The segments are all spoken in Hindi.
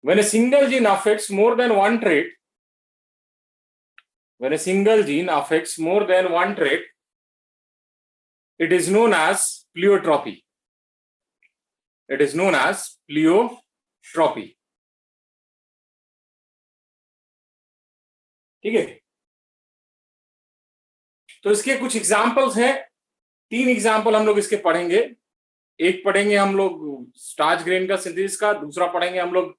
When a single gene affects more than one trait, when a single gene affects more than one trait, it is known as pleiotropy. It is known as pleiotropy. ठीक है, तो इसके कुछ एग्जांपल्स हैं, 3 एग्जांपल हम लोग इसके पढ़ेंगे। एक पढ़ेंगे हम लोग स्टार्च ग्रेन का सिंथेसिस का, दूसरा पढ़ेंगे हम लोग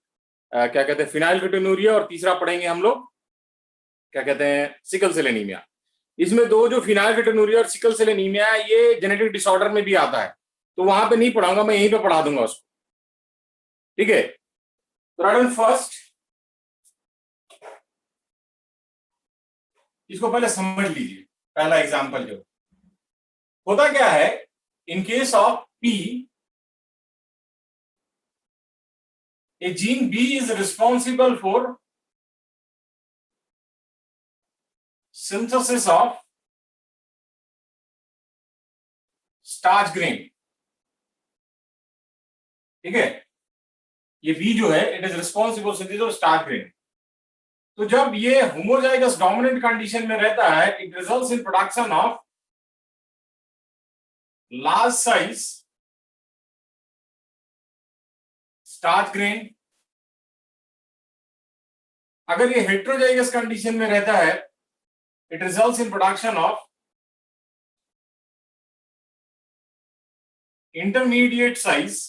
क्या कहते हैं फिनाइलकेटोन्यूरिया, और तीसरा पढ़ेंगे हम लोग क्या कहते हैं सिकल सेल एनीमिया। इसमें दो जो फिनाइलकेटोन्यूरिया और सिकल सेल एनीमिया है ये जेनेटिक डिसऑर्डर में भी आता है, तो वहां पे नहीं पढ़ाऊंगा, मैं यहीं पे पढ़ा दूंगा उसको। ठीक है, तो फर्स्ट इसको पहले समझ लीजिए। पहला एग्जांपल जो होता क्या है, इन case of P, a gene B is responsible for synthesis of starch grain। ठीक है, ये B जो है it is responsible synthesis of starch grain. तो जब ये होमोजाइगस डोमिनेंट कंडीशन में रहता है, it results in production of large size starch grain. अगर ये हेट्रोजाइगस कंडीशन में रहता है, it results in production of intermediate size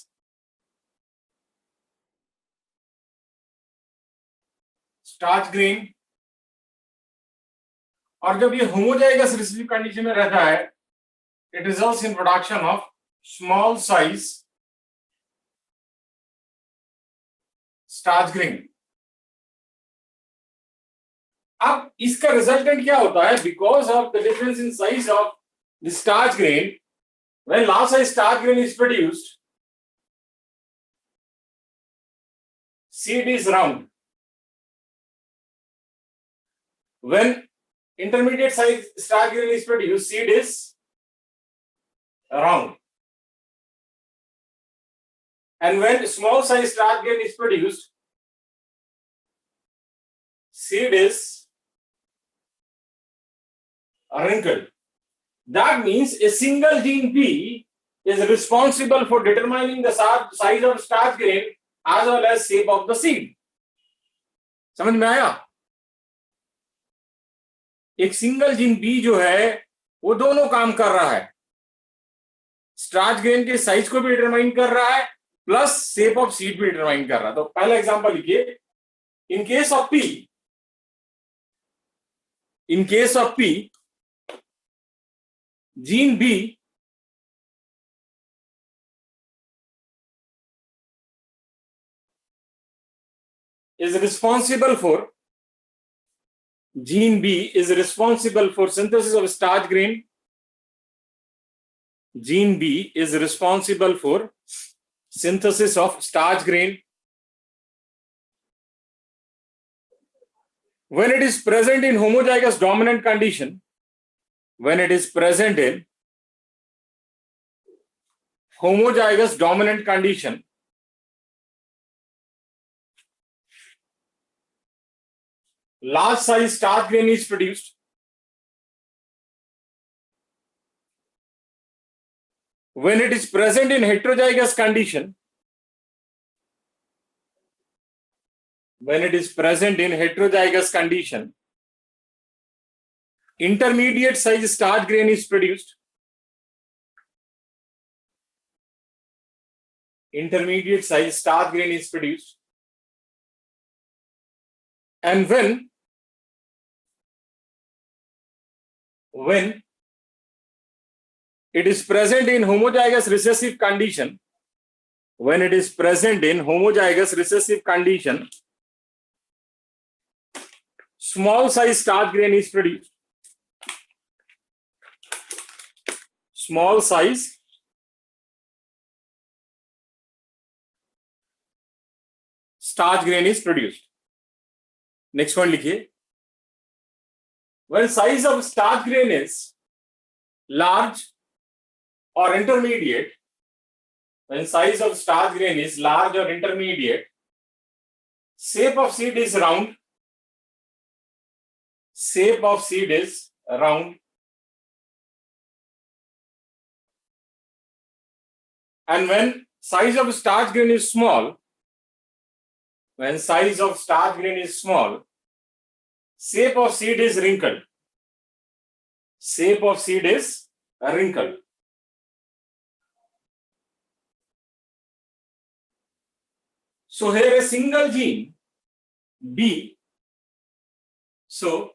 starch grain. और जब ये होमोजाइगस रिसेसिव कंडीशन में रहता है, it results in production of small size starch grain. अब इसका रिजल्टेंट क्या होता है, because of the difference in size of the starch grain, when large size starch grain is produced, seed is round. When intermediate size starch grain is produced, seed is round. And when small size starch grain is produced, seed is wrinkled. That means a single gene P is responsible for determining the size of starch grain as well as shape of the seed. समझ में आया? एक सिंगल जीन बी जो है वो दोनों काम कर रहा है, स्टार्च ग्रेन के साइज को भी डिटरमाइन कर रहा है प्लस शेप ऑफ सीड भी डिटरमाइन कर रहा है। तो पहला एग्जांपल लिखिए, in case of P, in case of P gene B is responsible for, gene B is responsible for synthesis of starch grain. Gene B is responsible for synthesis of starch grain. When it is present in homozygous dominant condition, when it is present in homozygous dominant condition, large size starch grain is produced. When it is present in heterozygous condition, when it is present in heterozygous condition, intermediate size starch grain is produced. Intermediate size starch grain is produced. And when it is present in homozygous recessive condition, when it is present in homozygous recessive condition, small size starch grain is produced. Small size starch grain is produced. Next one लिखिए, when size of starch grain is large or intermediate, when size of starch grain is large or intermediate, shape of seed is round, shape of seed is round, and when size of starch grain is small, when size of starch grain is small, shape of seed is wrinkled, shape of seed is wrinkled. So here a single gene B, so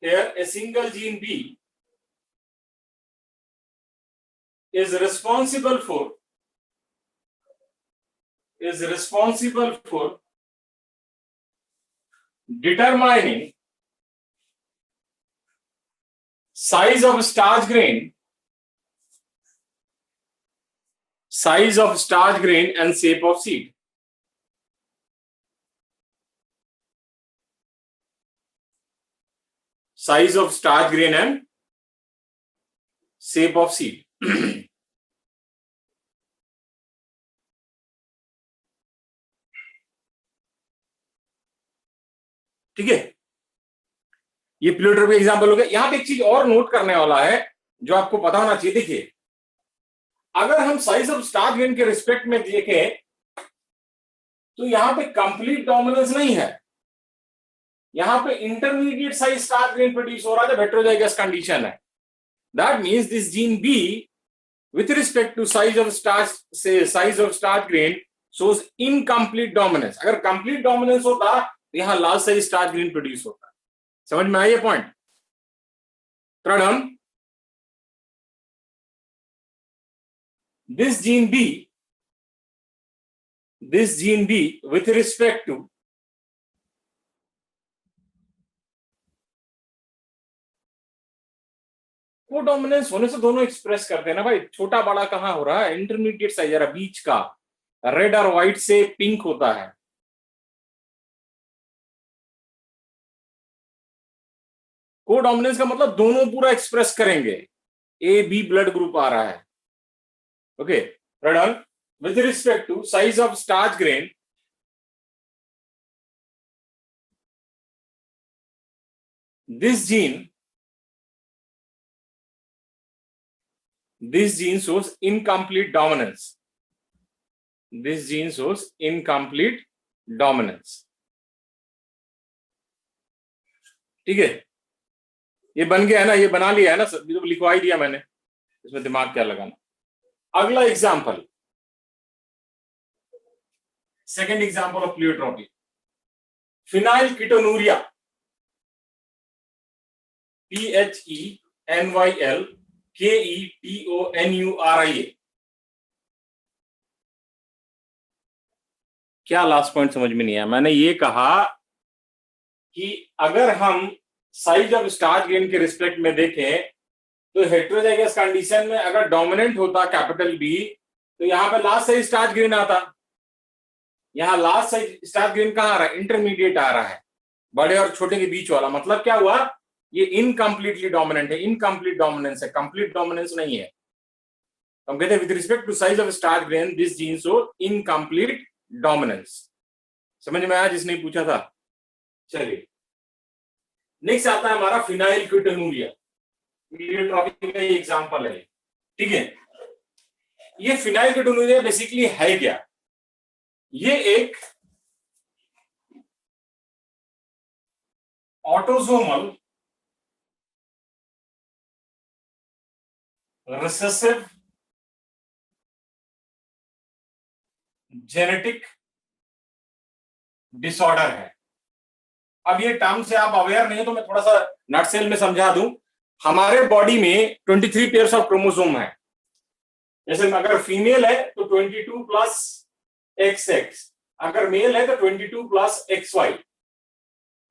here a single gene B is responsible for determining size of starch grain and shape of seed. Size of starch grain and shape of seed. ठीक है, ये प्लूटो का एग्जांपल हो गया। यहां पे एक चीज और नोट करने वाला है जो आपको पता होना चाहिए। देखिए, अगर हम साइज ऑफ स्टार्च ग्रेन के रिस्पेक्ट में देखें तो यहां पे कंप्लीट डोमिनेंस नहीं है, यहां पे intermediate size starch grain produce हो रहा है, हेटेरोजाइगस कंडीशन है। That means this gene B with respect to size of starch grain shows incomplete dominance. अगर complete dominance होता तो यहां large size starch grain produce होता। समझ में आया ये पॉइंट? थर्ड हम this gene B with respect to codominance होने से दोनों एक्सप्रेस करते हैं ना भाई। छोटा बड़ा कहां हो रहा है? इंटरमीडिएट साइज, जरा बीच का रेड और व्हाइट से पिंक होता है। कोडोमिनेंस का मतलब दोनों पूरा एक्सप्रेस करेंगे। ए बी ब्लड ग्रुप आ रहा है। Okay, red with respect to size of starch grain, this gene shows incomplete dominance. This gene shows incomplete dominance. ठीक है, ये बन गया है ना, ये बना लिया है ना, तो लिखवा ही दिया मैंने, इसमें दिमाग क्या लगाना। अगला example, second example of pleiotropy, phenyl ketonuria, PHENYL KETONURIA। क्या लास्ट पॉइंट समझ में नहीं आया? मैंने ये कहा कि अगर हम साइज ऑफ स्टार्च ग्रेन के रिस्पेक्ट में देखें तो हेटेरोजाइगस कंडीशन में अगर डोमिनेंट होता कैपिटल बी तो यहां पे लास्ट साइज स्टार्च ग्रेन आता। यहां लास्ट साइज स्टार्च ग्रेन कहां आ रहा है? इंटरमीडिएट आ रहा है, बड़े और छोटे के बीच वाला। मतलब क्या हुआ? ये इनकम्प्लीटली डोमिनेंट है, इनकम्प्लीट डोमिनेंस है, कंप्लीट डोमिनेंस नहीं है। तो हम कहते हैं with respect to size of starch grain this gene show incomplete dominance. समझ में आया जिसने पूछा था? चलिए, नेक्स्ट आता है हमारा फिनाइल कीटोनूरिया। प्लियोट्रॉपी का एग्जांपल है, ठीक है। ये फिनाइल कीटोनूरिया बेसिकली है क्या? ये एक ऑटोसोमल रिसेसिव जेनेटिक डिसऑर्डर है। अब ये टर्म से आप अवेयर नहीं है तो मैं थोड़ा सा नटसेल में समझा दूं। हमारे बॉडी में 23 पेयर्स ऑफ क्रोमोसोम है। जैसे अगर फीमेल है तो 22 प्लस XX, अगर मेल है तो 22 प्लस XY।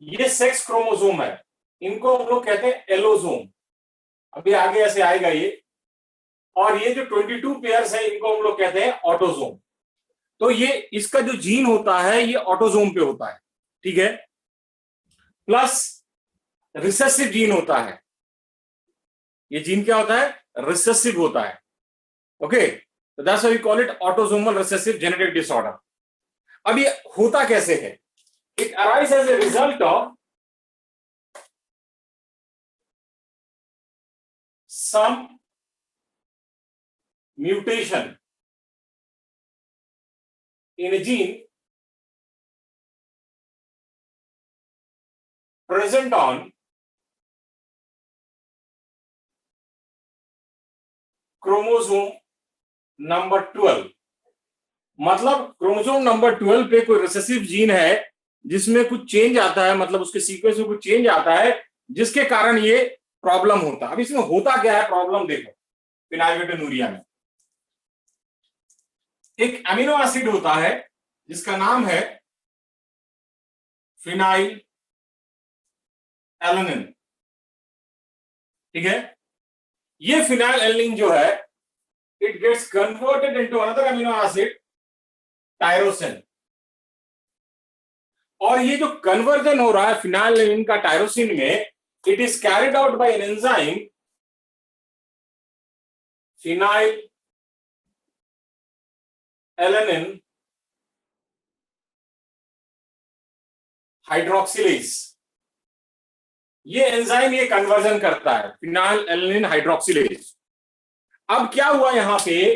ये सेक्स क्रोमोसोम है, इनको हम लोग कहते हैं एलोसोम। अभी आगे ऐसे आएगा ये। और ये जो 22 पेयर्स है इनको हम लोग कहते हैं ऑटोसोम। तो ये इसका जो जीन होता है ये ऑटोसोम पे होता है, ठीक है। प्लस रिसेसिव जीन होता है। ये जीन क्या होता है? रिसेसिव होता है। ओके, तो that's why we call it autosomal recessive genetic disorder. अब ये होता कैसे है? It arise as a result of some mutation in a gene present on chromosome number 12। मतलब क्रोमोसोम नंबर 12 पे कोई रिसेसिव जीन है जिसमें कुछ चेंज आता है, मतलब उसके सीक्वेंस में कुछ चेंज आता है जिसके कारण ये प्रॉब्लम होता है। अब इसमें होता क्या है प्रॉब्लम, देखो फिनाइलकेटोनुरिया में एक अमीनो एसिड होता है जिसका नाम है फिनाइल एलेनिन। ठीक है, ये फिनाइल एलेनिन जो है it gets converted into another amino acid tyrosine, और ये जो कन्वर्जन हो रहा है फिनाइल एलेनिन का टायरोसिन में, it is carried out by an enzyme phenylalanine hydroxylase. ये एंजाइम ये कन्वर्जन करता है फिनाइल एलेनिन हाइड्रोक्सिलेज। अब क्या हुआ यहां पे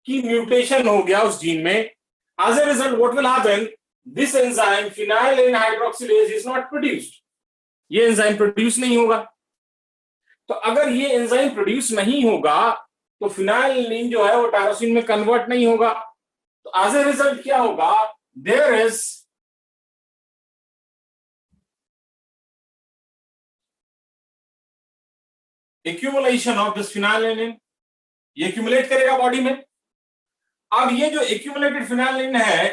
कि म्यूटेशन हो गया उस जीन में। As a result what will happen, this enzyme phenylalanine hydroxylase is not produced. ये एंजाइम प्रोड्यूस नहीं होगा। तो अगर ये एंजाइम प्रोड्यूस नहीं होगा तो फिनाइल एलेनिन जो है वो टायरोसिन में कन्वर्ट नहीं होगा। तो एज ए रिजल्ट क्या होगा, there is accumulation of this phenylalanine. ये एक्यूमुलेट करेगा बॉडी में। अब ये जो एक्यूमुलेटेड फिनाइल एलेनिन है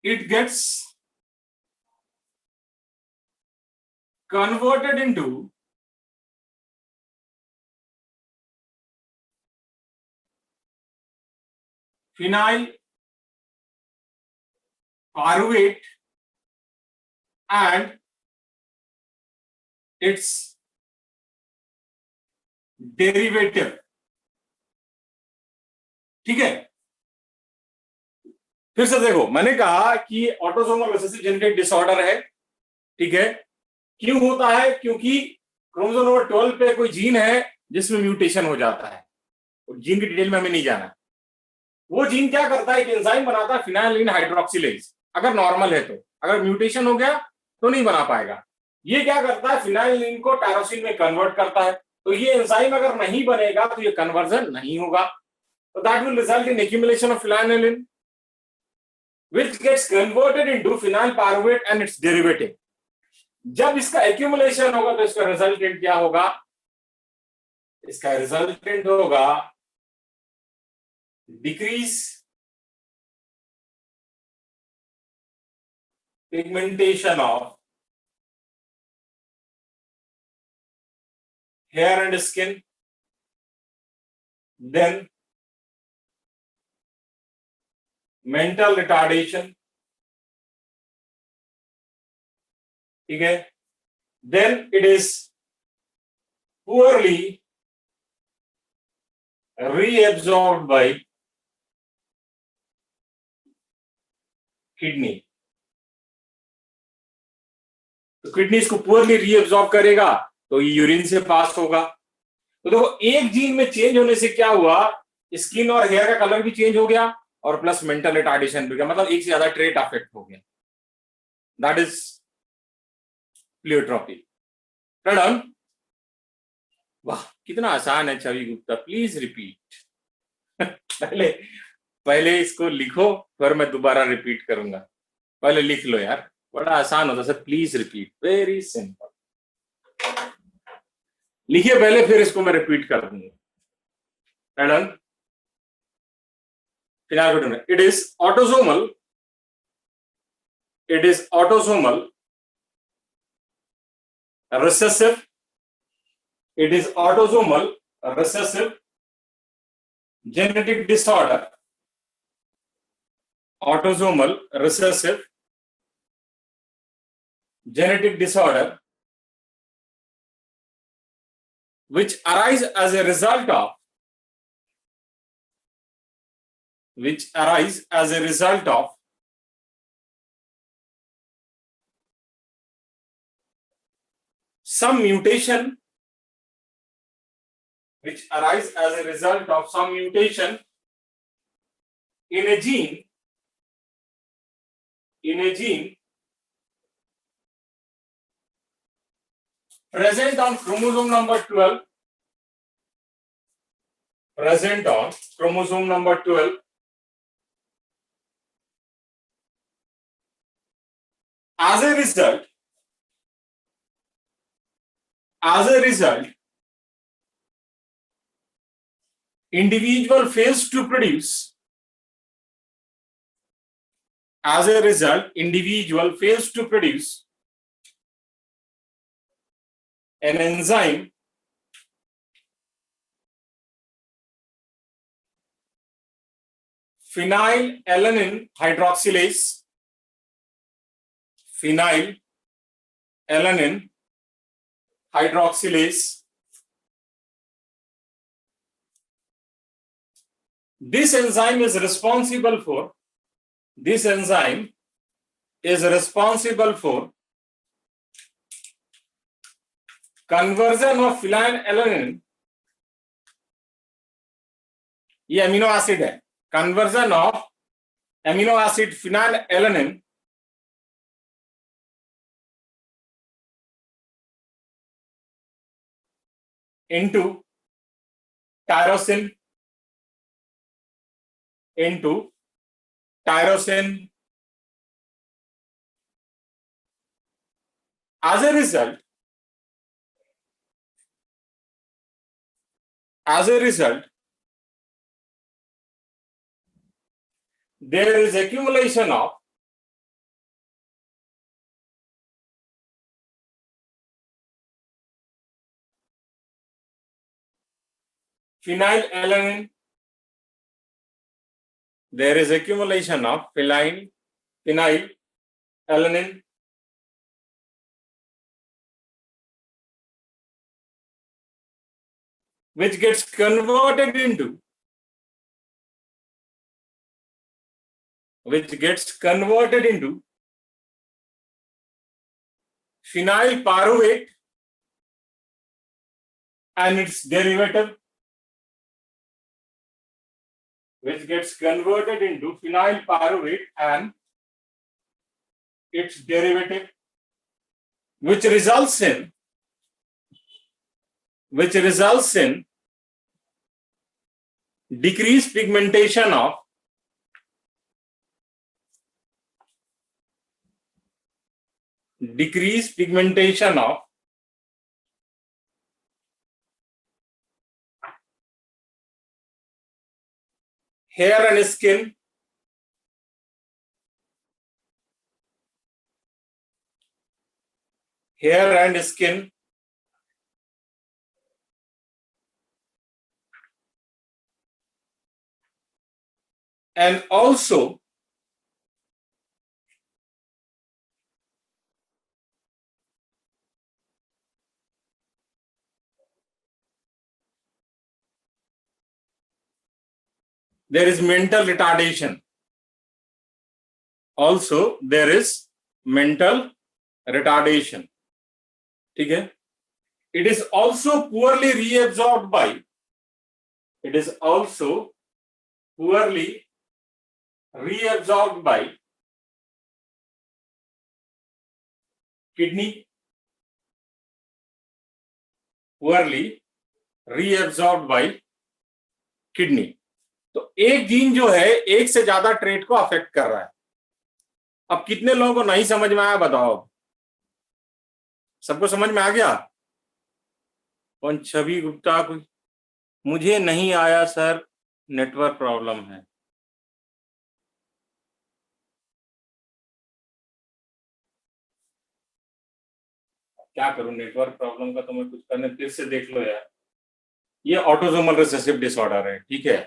it gets converted into phenylpyruvate and its derivative। ठीक है, फिर से देखो, मैंने कहा कि ऑटोसोमल रिसेसिव जेनेटिक डिसऑर्डर है। ठीक है, क्यों होता है? क्योंकि क्रोमोसोम नंबर 12 पे कोई जीन है जिसमें म्यूटेशन हो जाता है, और जीन की डिटेल में हमें नहीं जाना। वो जीन क्या करता है, एक एंजाइम बनाता है फिनाइल एलेनिन हाइड्रोक्सिलेज, अगर नॉर्मल है तो। अगर म्यूटेशन हो गया तो नहीं बना पाएगा। ये क्या करता है, फिनाइल एलेनिन को टायरोसिन में कन्वर्ट करता है। तो ये एंजाइम अगर नहीं बनेगा तो ये कन्वर्जन नहीं होगा। तो that will result in accumulation of phenylalanine which gets converted into phenylpyruvate and its derivative. जब इसका एक्यूमुलेशन होगा तो इसका रिजल्टेंट क्या होगा, इसका रिजल्टेंट होगा decrease pigmentation of hair and skin, then mental retardation। ठीक है, then it is poorly reabsorbed by kidney। तो किडनी इसको पुअरली रीएब्सॉर्ब करेगा तो ये यूरिन से पास होगा। तो देखो, एक जीन में चेंज होने से क्या हुआ, स्किन और हेयर का कलर भी चेंज हो गया और प्लस मेंटल रिटार्डेशन भी गया, मतलब एक से ज्यादा ट्रेट अफेक्ट हो गया। That is pleiotropy. डन। वाह, कितना आसान है छवि गुप्ता, प्लीज रिपीट। पहले पहले इसको लिखो, फिर मैं दोबारा रिपीट करूंगा। पहले लिख लो यार, बड़ा आसान होता है। Please repeat, very simple. लिखिए पहले, फिर इसको मैं रिपीट कर दूंगा। Done. Phenyl it is autosomal, it is autosomal recessive, it is autosomal recessive genetic disorder, autosomal recessive genetic disorder which arise as a result of which arise as a result of some mutation, which arise as a result of some mutation in a gene present on chromosome number 12, as a result, individual fails to produce an enzyme phenylalanine hydroxylase, This enzyme is responsible for conversion of phenylalanine, ये अमीनो एसिड है, conversion of amino acid phenylalanine into tyrosine, As a result, there is accumulation of phenylalanine. There is accumulation of phenylalanine which gets converted into phenyl pyruvate and its derivative, which results in decreased pigmentation of hair and skin, and also there is mental retardation. ठीक है? It is also poorly reabsorbed by kidney, तो एक जीन जो है एक से ज्यादा ट्रेट को अफेक्ट कर रहा है. अब कितने लोगों को नहीं समझ में आया बताओ? सबको समझ में आ गया? कौन? छवि गुप्ता, कोई? मुझे नहीं आया सर, नेटवर्क प्रॉब्लम है. क्या करूं, नेटवर्क प्रॉब्लम का तो मैं कुछ करने, फिर से देख लो यार. ये ऑटोसोमल रिसेसिव डिसऑर्डर है, ठीक है?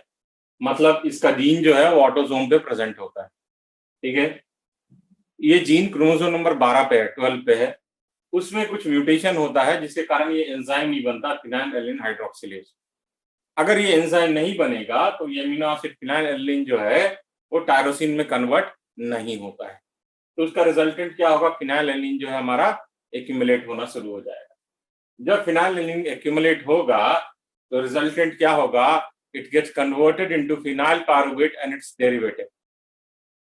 मतलब इसका जीन जो है वो ऑटोसोम पे प्रेजेंट होता है, ठीक है? ये जीन क्रोमोसोम नंबर 12 पे है, 12 पे है. उसमें कुछ म्यूटेशन होता है जिसके कारण ये एंजाइम नहीं बनता, फिनाइलएलानिन हाइड्रोक्सिलेज. अगर ये एंजाइम नहीं बनेगा तो ये अमीनो एसिड फिनाइलएलनिन जो है वो टायरोसिन में कन्वर्ट नहीं होता है, तो उसका रिजल्टेंट क्या होगा, फिनाइलएलनिन जो है हमारा एक्यूमुलेट होना शुरू हो जाएगा। जब फिनाइलएलनिन एक्यूमुलेट होगा तो रिजल्टेंट क्या होगा, it gets converted into phenylpyruvate and its derivative.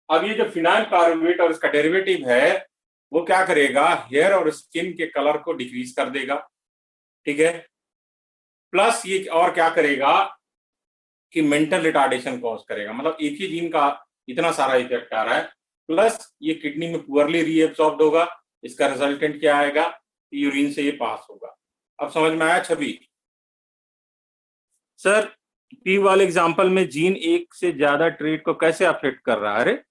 अब ये जो फिनाइल पायरुवेट और इसका डेरिवेटिव है वो क्या करेगा, हेयर और स्किन के कलर को डिक्रीज कर देगा, ठीक है। प्लस ये और क्या करेगा कि मेंटल रिटार्डेशन कॉज करेगा, मतलब एक ही जीन का इतना सारा इफेक्ट आ रहा है। प्लस ये किडनी में पुअरली रीएब्सॉर्ब्ड होगा, इसका रिजल्टेंट क्या आएगा, यूरिन से ये पास होगा। अब समझ में आया छवि? सर पी वाले एग्जांपल में जीन एक से ज्यादा ट्रेट को कैसे अफेक्ट कर रहा है? अरे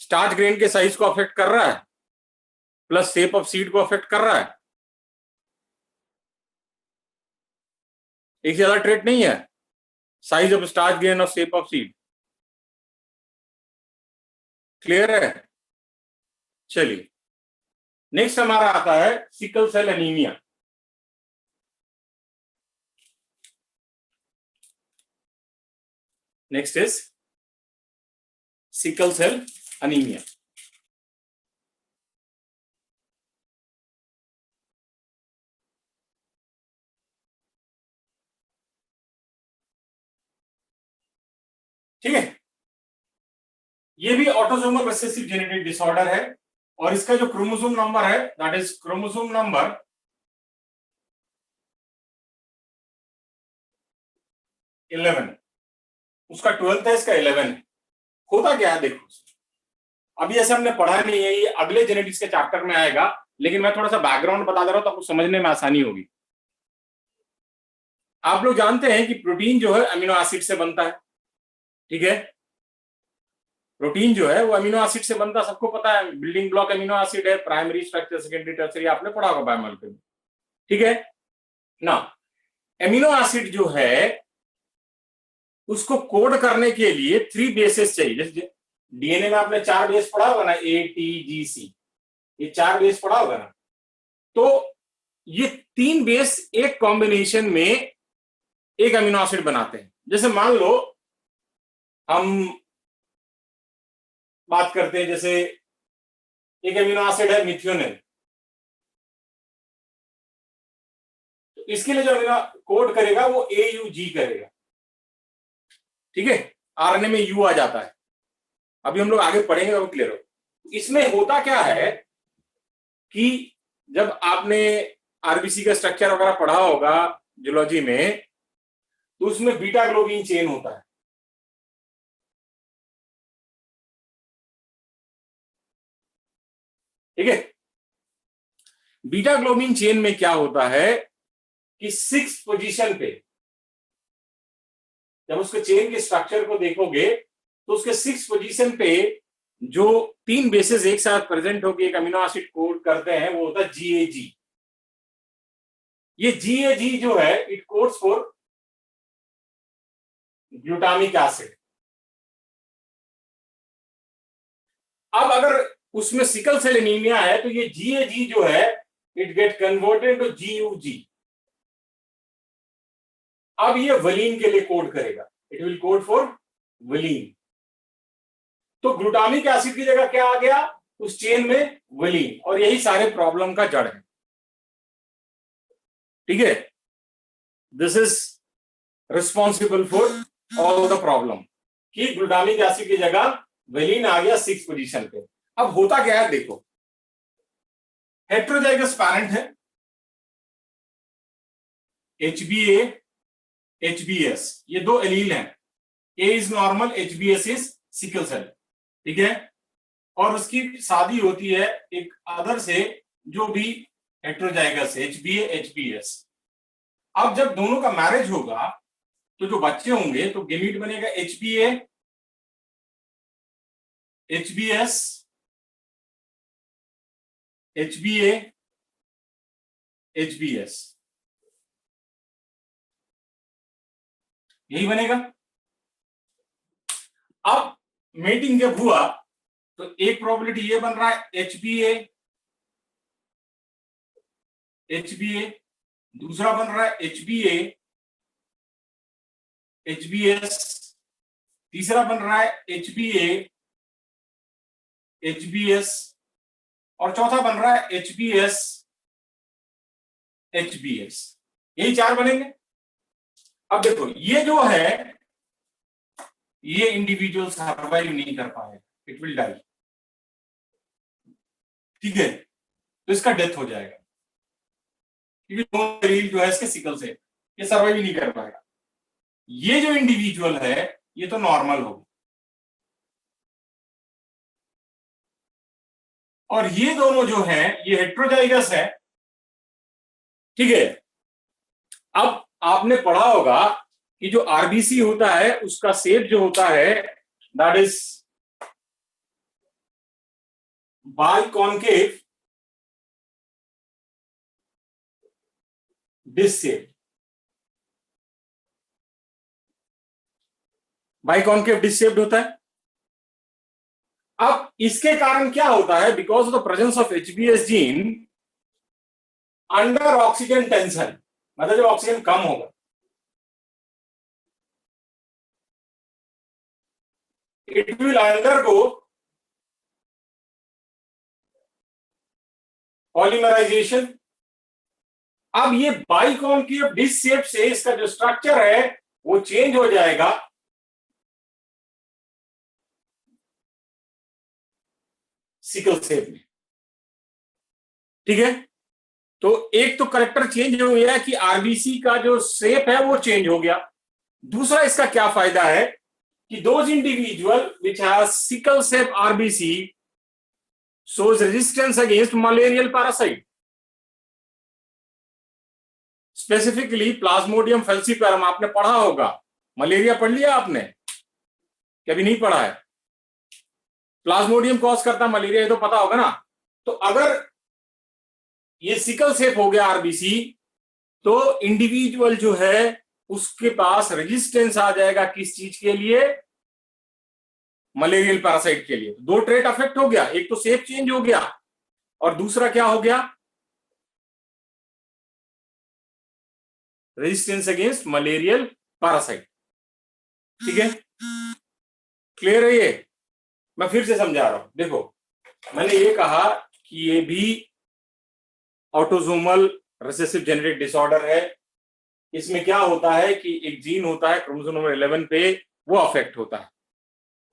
स्टार्च ग्रेन के साइज को अफेक्ट कर रहा है, प्लस शेप ऑफ सीड को अफेक्ट कर रहा है। एक से ज्यादा ट्रेट नहीं है, साइज ऑफ स्टार्च ग्रेन और शेप ऑफ सीड। क्लियर है? चलिए नेक्स्ट हमारा आता है sickle cell anaemia. Next is sickle cell anaemia. ठीक है, ये भी ऑटोसोमल रिसेसिव जेनेटिक डिसऑर्डर है और इसका जो क्रोमोसोम नंबर है दैट इज क्रोमोसोम नंबर 11, उसका 12th है, इसका 11 है। होता क्या है देखो, अभी ऐसे हमने पढ़ा नहीं है, ये अगले जेनेटिक्स के चैप्टर में आएगा, लेकिन मैं थोड़ा सा बैकग्राउंड बता दे रहा हूं तो आपको समझने में आसानी होगी। आप लोग जानते हैं कि प्रोटीन जो है अमीनो एसिड से बनता है, ठीक है। प्रोटीन जो है वो अमीनो एसिड से बनता है, सबको पता है, बिल्डिंग ब्लॉक अमीनो एसिड है, प्राइमरी स्ट्रक्चर सेकेंडरी टर्सरी आपने पढ़ा होगा बायोमोलिक्यूल में, ठीक है ना। अमीनो एसिड जो है उसको कोड करने के लिए 3 बेसेस चाहिए। जैसे डीएनए में आपने 4 बेस पढ़ा होगा ना, ए टी जी सी, ये 4 बेस पढ़ा होगा ना। तो ये 3 बेस एक कॉम्बिनेशन में एक अमीनो एसिड बनाते हैं। जैसे मान लो हम बात करते हैं, जैसे एक अमीनो एसिड है मिथ्योनिन, तो इसके लिए जो अमीनो कोड करेगा वो AUG करेगा, ठीक है। आरएनए में यू आ जाता है, अभी हम लोग आगे पढ़ेंगे वो क्लियर हो। इसमें होता क्या है कि जब आपने आरबीसी का स्ट्रक्चर वगैरह पढ़ा होगा जूलॉजी में, तो उसमें बीटा ग्लोबिन चेन होता है, ठीक है। बीटा ग्लोबिन चेन में क्या होता है कि 6 पोजीशन पे, जब उसके चेन के स्ट्रक्चर को देखोगे तो उसके 6 पोजीशन पे जो 3 बेसेस एक साथ प्रेजेंट होकर एक अमीनो एसिड कोड करते हैं वो होता है GAG। ये GAG जो है it codes for glutamic acid. अब अगर उसमें सिकल सेल एनीमिया है तो ये GAG जो है it get converted to GUG। अब ये वलीन के लिए कोड करेगा, it will code for valine. तो ग्लूटामिक एसिड की जगह क्या आ गया उस चेन में, वलीन, और यही सारे प्रॉब्लम का जड़ है, ठीक है। This is responsible for all the problem कि ग्लूटामिक एसिड की जगह वलीन आ गया 6 पोजीशन पे। अब होता क्या है देखो, हेट्रोजाइगस पैरेंट है HbA HbS, ये 2 एलील हैं, A is normal, HbS is sickle cell, ठीक है। और उसकी शादी होती है एक अदर से जो भी हेट्रोजाइगस HbA HbS। अब जब दोनों का मैरिज होगा तो जो बच्चे होंगे तो गेमीट बनेगा HbA HbS HbA HbS, यही बनेगा। अब मेटिंग जब हुआ तो एक प्रोबेबिलिटी ये बन रहा है HbA HbA, दूसरा बन रहा है HbA HBS, तीसरा बन रहा है HBA, HBS, और चौथा बन रहा है HBS, HBS। यही 4 बनेंगे। अब देखो ये जो है ये इंडिविजुअल सर्वाइव नहीं कर पाएगा, इट विल डाई। ठीक है, तो इसका डेथ हो जाएगा क्योंकि दोनों शरीर जो है इसके सिकल से ये सर्वाइव ही नहीं कर पाएगा। ये जो इंडिविजुअल है ये तो नॉर्मल होगा, और ये दोनों जो है ये हेट्रोजाइगस है। ठीक है, अब आपने पढ़ा होगा कि जो आरबीसी होता है उसका शेप जो होता है that is biconcave disc shape. Biconcave disc shaped होता है। अब इसके कारण क्या होता है, because of the presence of HbS gene under oxygen tension, मतलब जब ऑक्सीजन कम होगा इट विल अंडरगो पॉलीमराइजेशन। अब ये बाइकॉन्केव डिस्क शेप से इसका जो स्ट्रक्चर है वो चेंज हो जाएगा सिकल शेप में। ठीक है, तो एक तो करेक्टर चेंज हो गया कि आरबीसी का जो शेप है वो चेंज हो गया। दूसरा इसका क्या फायदा है कि those individual which has sickle shape RBC shows resistance against malarial parasite, specifically Plasmodium falciparum। आपने पढ़ा होगा, मलेरिया पढ़ लिया आपने, कभी नहीं पढ़ा है? प्लाज्मोडियम कॉज करता मलेरिया, ये तो पता होगा ना। तो अगर ये सिकल शेप हो गया आरबीसी तो इंडिविजुअल जो है उसके पास रेजिस्टेंस आ जाएगा किस चीज के लिए, मलेरियल पैरासाइट के लिए। दो ट्रेट अफेक्ट हो गया, एक तो शेप चेंज हो गया और दूसरा क्या हो गया, रेजिस्टेंस अगेंस्ट मलेरियल पैरासाइट। ठीक है, क्लियर है ये? मैं फिर से समझा रहा हूं। देखो मैंने ये कहा कि ये भी ऑटोसोमल रिसेसिव जेनेटिक डिसऑर्डर है। इसमें क्या होता है कि एक जीन होता है क्रोमोसोम नंबर 11 पे, वो अफेक्ट होता है।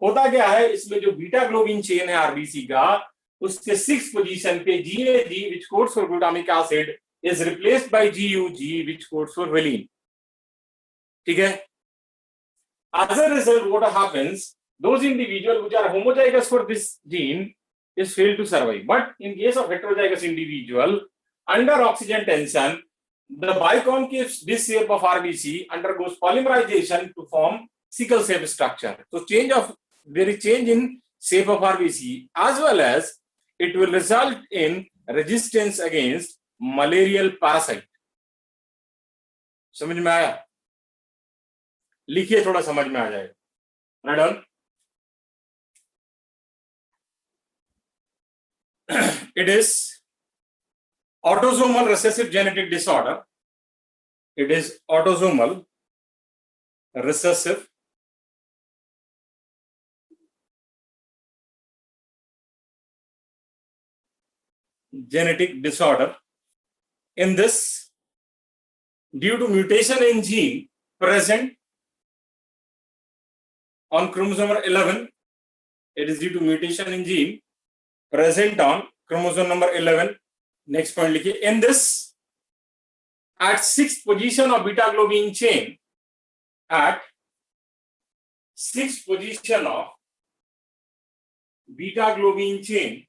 होता क्या है, इसमें जो बीटा ग्लोबिन चेन है आरबीसी का, उसके 6 पोजीशन पे GAG which codes for glutamic acid is replaced by GUG which codes for valine. ठीक है, as a result what happens, those individuals which are homozygous for this gene is failed to survive. But in case of heterozygous individual under oxygen tension, the biconcave disc shape of RBC undergoes polymerization to form sickle shape structure. So there is change in shape of RBC as well as it will result in resistance against malarial parasite. समझ में आया? लिखिए, थोड़ा समझ में आ जाएगा। Done? It is autosomal recessive genetic disorder. It is autosomal recessive genetic disorder. In this, due to mutation in gene present on chromosome number 11, it is due to mutation in gene present on chromosome number 11. Next point लिखिए, in this, at 6th position of beta globin chain, at 6th position of beta globin chain,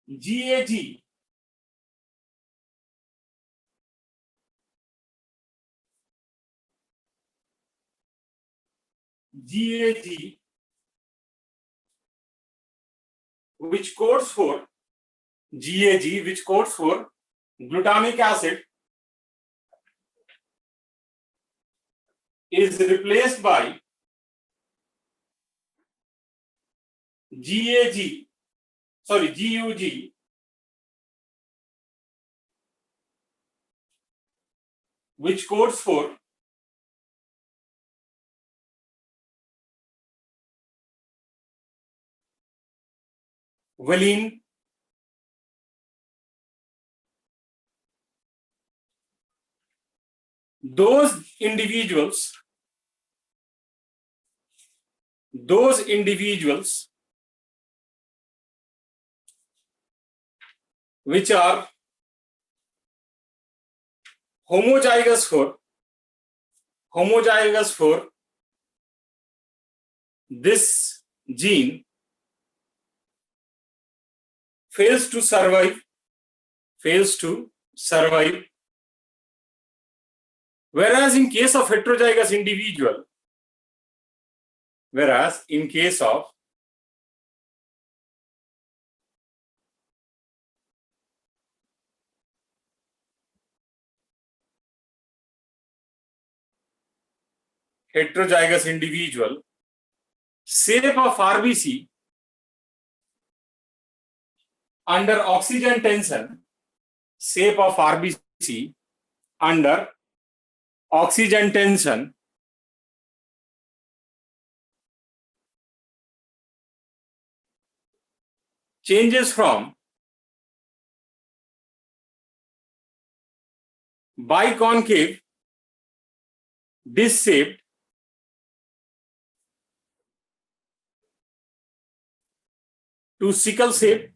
GAG which codes for GAG which codes for glutamic acid is replaced by GUG which codes for valine, those individuals which are homozygous for this gene fails to survive, whereas in case of heterozygous individual, shape of RBC under oxygen tension, changes from biconcave disc shaped to sickle shape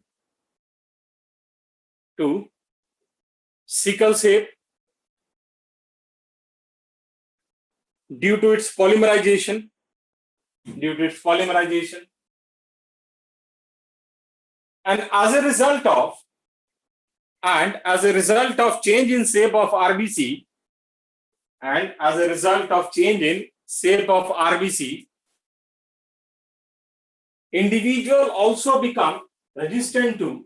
due to its polymerization, and as a result of change in shape of RBC, individual also become resistant to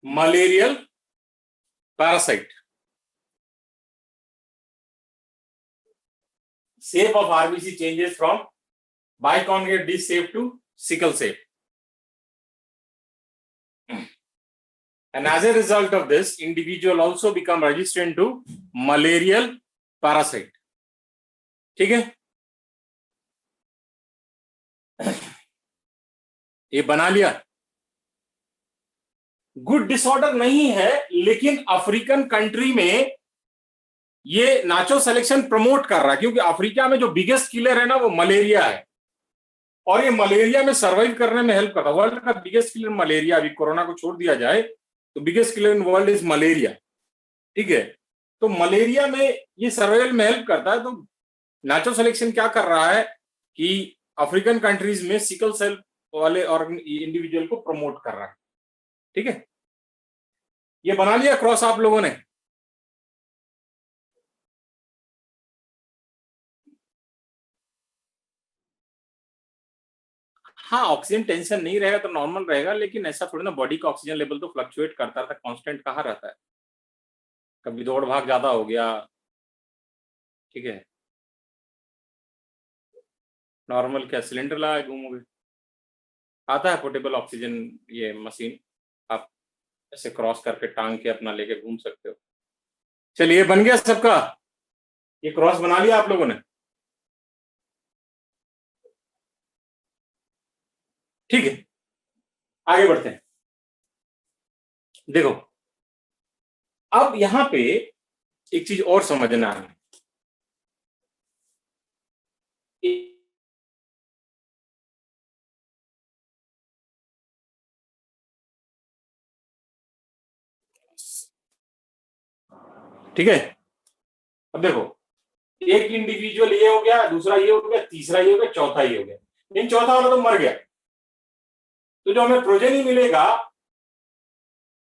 malarial parasite. Shape of RBC changes from biconcave disc shape to sickle shape, and as a result of this, individual also become resistant to malarial parasite. ठीक है, ये बना लिया. गुड डिसऑर्डर नहीं है, लेकिन अफ्रीकन कंट्री में ये नाचो सिलेक्शन प्रमोट कर रहा है, क्योंकि अफ्रीका में जो बिगेस्ट किलर है ना वो मलेरिया है, और ये मलेरिया में सर्वाइव करने में हेल्प करता है. वर्ल्ड का बिगेस्ट किलर मलेरिया, अभी कोरोना को छोड़ दिया जाए तो biggest killer in world is malaria. ठीक है, तो मलेरिया में ये सर्वाइवल में हेल्प करता है. तो नाचो सिलेक्शन क्या कर रहा है कि अफ्रीकन कंट्रीज में सिकल सेल वाले और इंडिविजुअल को प्रमोट कर रहा है. ठीक है, ये बना लिया क्रॉस आप लोगों ने. हाँ, ऑक्सीजन टेंशन नहीं रहेगा तो नॉर्मल रहेगा, लेकिन ऐसा थोड़ी ना, बॉडी का ऑक्सीजन लेवल तो फ्लक्चुएट करता रहता है, कांस्टेंट कहाँ रहता है. कभी दौड़ भाग ज्यादा हो गया, ठीक है, नॉर्मल क्या सिलेंडर लगा घूमोगे, आता है पोर्टेबल ऑक्सीजन ये मशीन, आप ऐसे क्रॉस करके टांग के अपना लेके घूम सकते हो. चलिए, बन गया सबका, ये क्रॉस बना लिया आप लोगों ने. ठीक है, आगे बढ़ते हैं. देखो, अब यहां पे एक चीज और समझना है. ठीक है, अब देखो, एक इंडिविजुअल ये हो गया, दूसरा ये हो गया, तीसरा ये हो गया, चौथा ये हो गया. इन चौथा वाला तो मर गया, तो जो हमें प्रोजेनी मिलेगा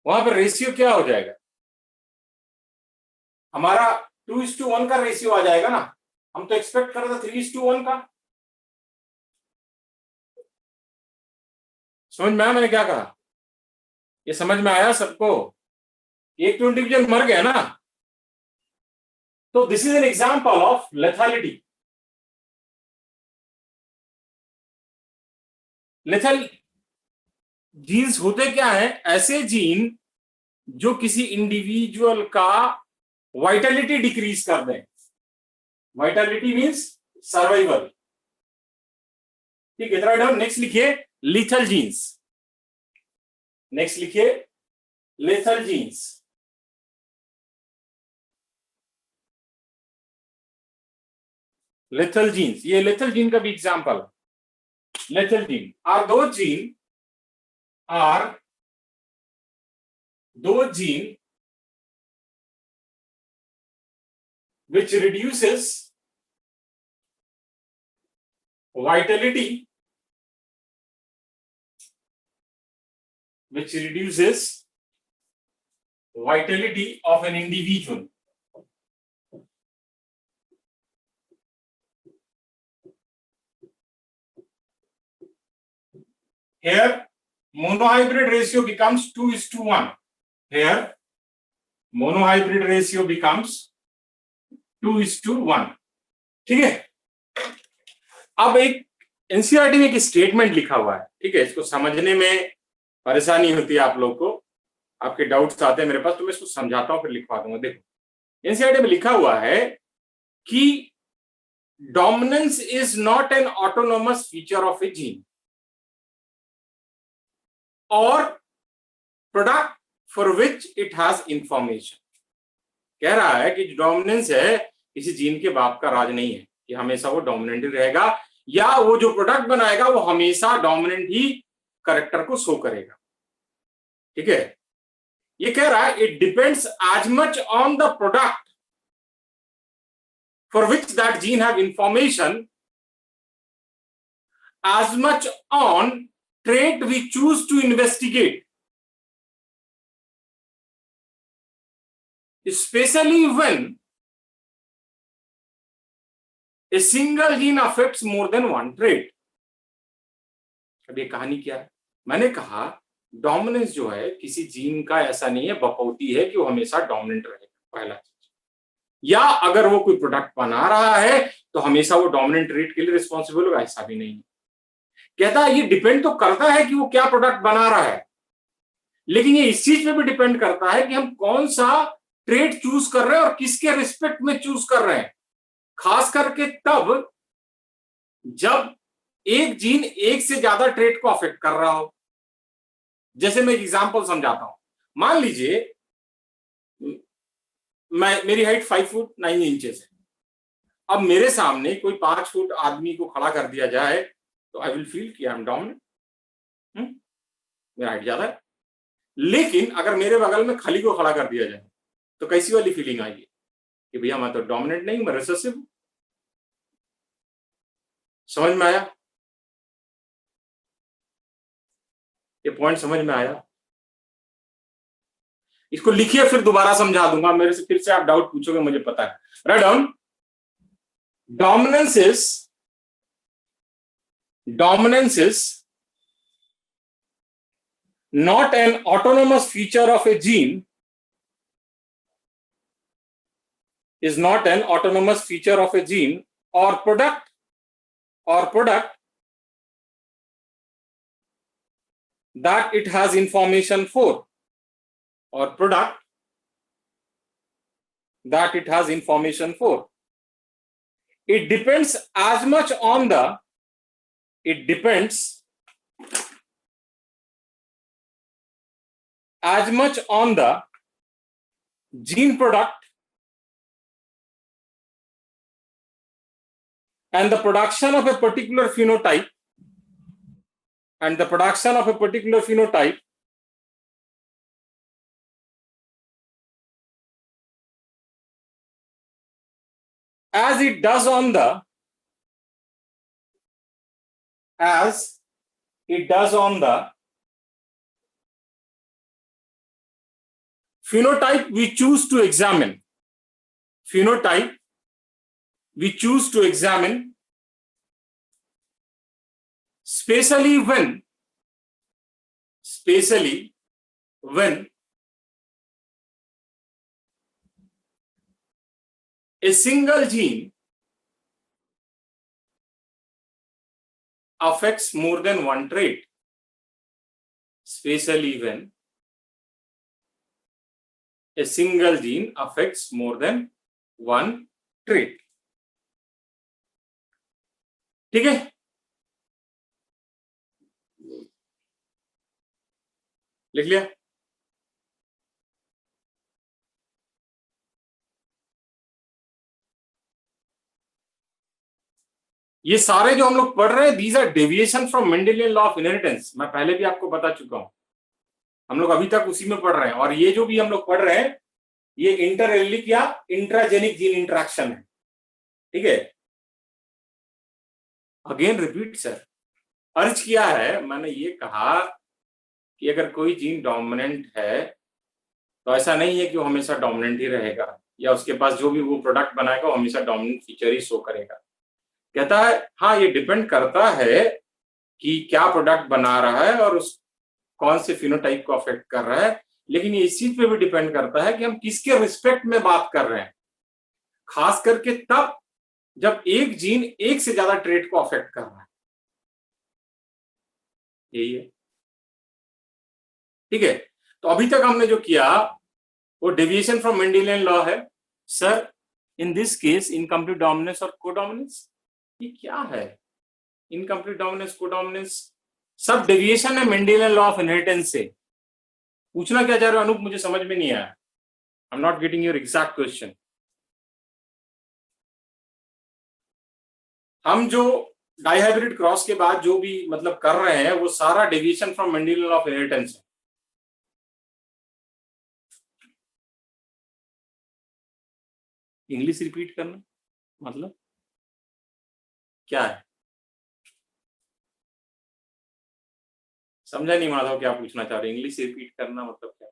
वहां पर रेशियो क्या हो जाएगा, हमारा 2:1 का रेशियो आ जाएगा ना. हम तो एक्सपेक्ट कर रहे थे 3:1 का. समझ में आया मैंने क्या कहा? ये समझ में आया सबको? एक तो इंडिविजुअल मर गया ना, तो this is an example of lethality. Lethal genes होते क्या है? ऐसे जीन जो किसी इंडिविजुअल का वाइटलिटी डिक्रीज कर दें। Vitality means survival. ठीक है, नेक्स्ट लिखिए लीथल जीन्स। नेक्स्ट लिखिए लेथल जीन्स। लेथल जीन्स, ये लेथल जीन का भी example. Lethal gene are those gene which reduces vitality, of an individual. Here monohybrid ratio becomes 2:1. Here monohybrid ratio becomes 2:1. ठीक है, अब एक एनसीईआरटी में एक स्टेटमेंट लिखा हुआ है। ठीक है, इसको समझने में परेशानी होती है आप लोग को, आपके डाउट्स आते हैं मेरे पास, तो मैं इसको समझाता हूं फिर लिखवा दूंगा। देखो एनसीईआरटी में लिखा हुआ है कि dominance is not an autonomous feature of a gene और product for which it has information. कह रहा है कि डोमिनेंस है किसी जीन के बाप का राज नहीं है कि हमेशा वो डोमिनेंट ही रहेगा, या वो जो प्रोडक्ट बनाएगा वो हमेशा डोमिनेंट ही कैरेक्टर को शो करेगा। ठीक है, ये कह रहा है it depends as much on the product for which that gene have information as much on trait we choose to investigate, especially when a single gene affects more than one trait. अब ये कहानी क्या है? मैंने कहा डोमिनेंस जो है किसी जीन का ऐसा नहीं है, बपौती है कि वो हमेशा डोमिनेंट रहेगा, पहला चीज। या अगर वो कोई प्रोडक्ट बना रहा है तो हमेशा वो डोमिनेंट ट्रेट के लिए रिस्पॉन्सिबल होगा, ऐसा भी नहीं। कहता है ये डिपेंड तो करता है कि वो क्या प्रोडक्ट बना रहा है, लेकिन ये इस चीज पे भी डिपेंड करता है कि हम कौन सा ट्रेट चूज कर रहे हैं और किसके रिस्पेक्ट में चूज कर रहे हैं। खास करके तब जब एक जीन एक से ज्यादा ट्रेट को अफेक्ट कर रहा हो। जैसे मैं एक एग्जांपल समझाता हूं। मान लीजिए मेरी हाइट 5 फुट 9 इंचेस है। अब मेरे सामने कोई 5 फुट आदमी को खड़ा कर दिया जाए तो आई विल फील कि आई एम डोमिनेंट, मेरा हाइट ज्यादा है। लेकिन अगर मेरे बगल में खली को खड़ा कर दिया जाए तो कैसी वाली फीलिंग आएगी कि भैया मैं तो डोमिनेंट नहीं, मैं रिसेसिव हूं। समझ में आया? ये पॉइंट समझ में आया? इसको लिखिए, फिर दोबारा समझा दूंगा, मेरे से फिर से आप डाउट पूछोगे, मुझे पता है। Write down. Dominance is not an autonomous feature of a gene, is not an autonomous feature of a gene or product that it has information for, or product that it has information for. It depends as much on the gene product and the production of a particular phenotype, as it does on the phenotype we choose to examine. Especially when A single gene affects more than one trait, especially when a single gene affects more than one trait. ठीक है, लिख लिया? ये सारे जो हम लोग पढ़ रहे हैं, these are deviation from Mendelian law of inheritance. मैं पहले भी आपको बता चुका हूं, हम लोग अभी तक उसी में पढ़ रहे हैं। और ये जो भी हम लोग पढ़ रहे हैं, ये इंटरएलिक या इंट्राजेनिक जीन इंटरेक्शन है। ठीक है, अगेन रिपीट सर, अर्ज किया है, मैंने ये कहा कि अगर कोई जीन डोमिनेंट है तो ऐसा नहीं है कि वो हमेशा डोमिनेंट ही रहेगा, या उसके पास जो भी वो प्रोडक्ट बनाएगा वो हमेशा डोमिनेंट फीचर ही शो करेगा। कहता है हाँ, ये डिपेंड करता है कि क्या प्रोडक्ट बना रहा है और उस कौन से फिनोटाइप को अफेक्ट कर रहा है, लेकिन ये इसी पे भी डिपेंड करता है कि हम किसके रिस्पेक्ट में बात कर रहे हैं, खास करके तब जब एक जीन एक से ज्यादा ट्रेट को अफेक्ट कर रहा है। यही है, ठीक है। तो अभी तक हमने जो किया वो डेविएशन फ्रॉम मेंडेलियन लॉ है। Sir in this case incomplete dominance और कोडोमिनेंस, ये क्या है? इनकम्प्लीट डोमिनेंस, कोडोमिनेंस सब डेविएशन है मेंडेलियन लॉ ऑफ इनहेरिटेंस से। पूछना क्या चाह रहे हो अनूप, मुझे समझ में नहीं आया। I am not getting your exact question. हम जो डाइहाइब्रिड क्रॉस के बाद जो भी मतलब कर रहे हैं वो सारा deviation from Mendelian law of inheritance है। इंग्लिश रिपीट करना मतलब क्या है? समझा नहीं माधव, क्या पूछना चाह रहे? इंग्लिश रिपीट करना मतलब क्या?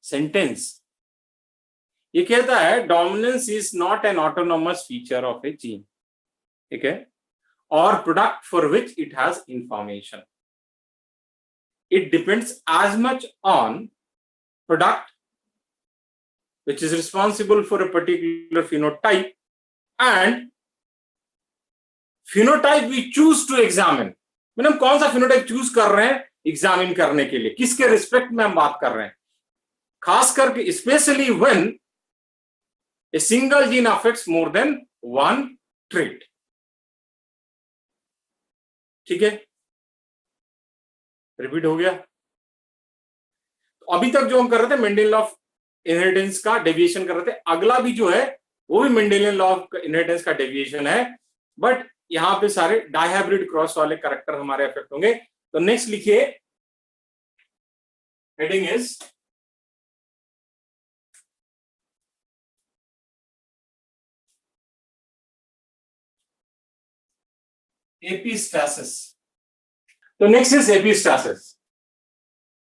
सेंटेंस ये कहता है dominance is not an autonomous feature of a gene, ठीक है, और product for which it has information. It depends as much on product which is responsible for a particular phenotype and phenotype we choose to examine। मैंने हम कौन सा phenotype चूज कर रहे हैं एग्जामिन करने के लिए, किसके रिस्पेक्ट में हम बात कर रहे हैं, खास करके specially when a single gene affects more than one trait. ठीक है, रिपीट हो गया। तो अभी तक जो हम कर रहे थे मेंडेलियन लॉ ऑफ इनहेरिटेंस का डेविएशन कर रहे थे, अगला भी जो है वो भी मेंडेलियन लॉ ऑफ इनहेरिटेंस का डेविएशन है, बट यहां पे सारे डाइहाइब्रिड क्रॉस वाले कैरेक्टर हमारे अफेक्ट होंगे। तो नेक्स्ट लिखिए, हेडिंग इज एपिस्टासिस। तो next is epistasis.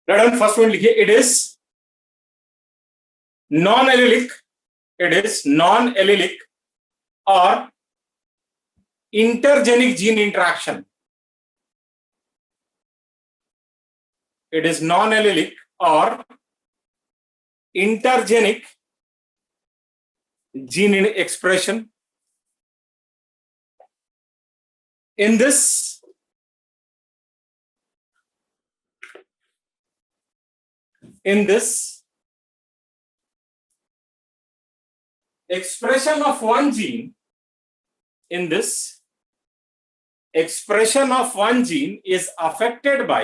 First one लिखिए, इट इज non-allelic, it is non-allelic or intergenic gene interaction। It is non-allelic or intergenic gene expression। In this expression of one gene, in this expression of one gene is affected by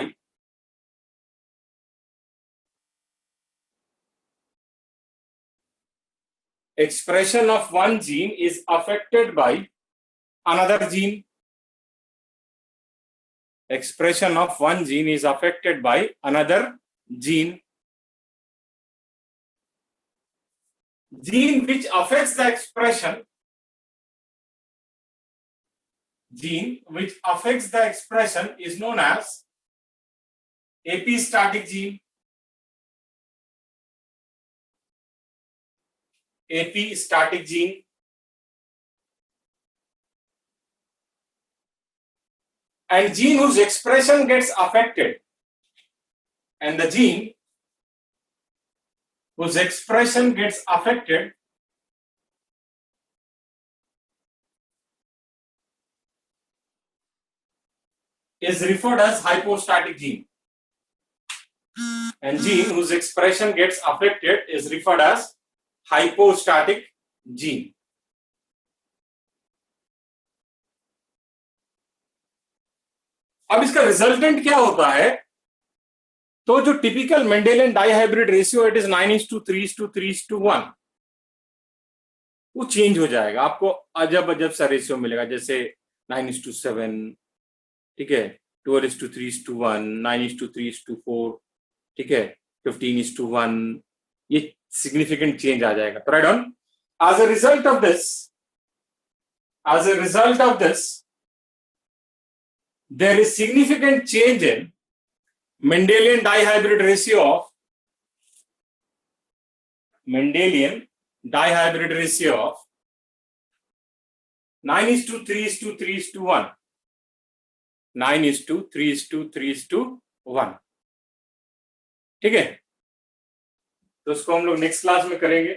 expression of one gene is affected by another gene। Expression of one gene is affected by another gene। Gene which affects the expression, gene which affects the expression is known as epistatic gene। Epistatic gene। and gene whose expression gets affected, and the gene whose expression gets affected is referred as hypostatic gene, and gene whose expression gets affected is referred as hypostatic gene. अब इसका रिजल्टेंट क्या होता है? तो जो typical Mendelian dihybrid ratio it is 9:3:3:1, वो चेंज हो जाएगा, आपको अजब अजब सा रेशियो मिलेगा, जैसे 9:7, ठीक है, 12:3:1, 9:3:4, ठीक है, 15:1, ये सिग्निफिकेंट चेंज आ जाएगा. Right on. As a result of this, there is significant change in Mendelian dihybrid ratio of 9:3:3:1. 9:3:3:1. ठीक है, तो उसको हम लोग नेक्स्ट क्लास में करेंगे.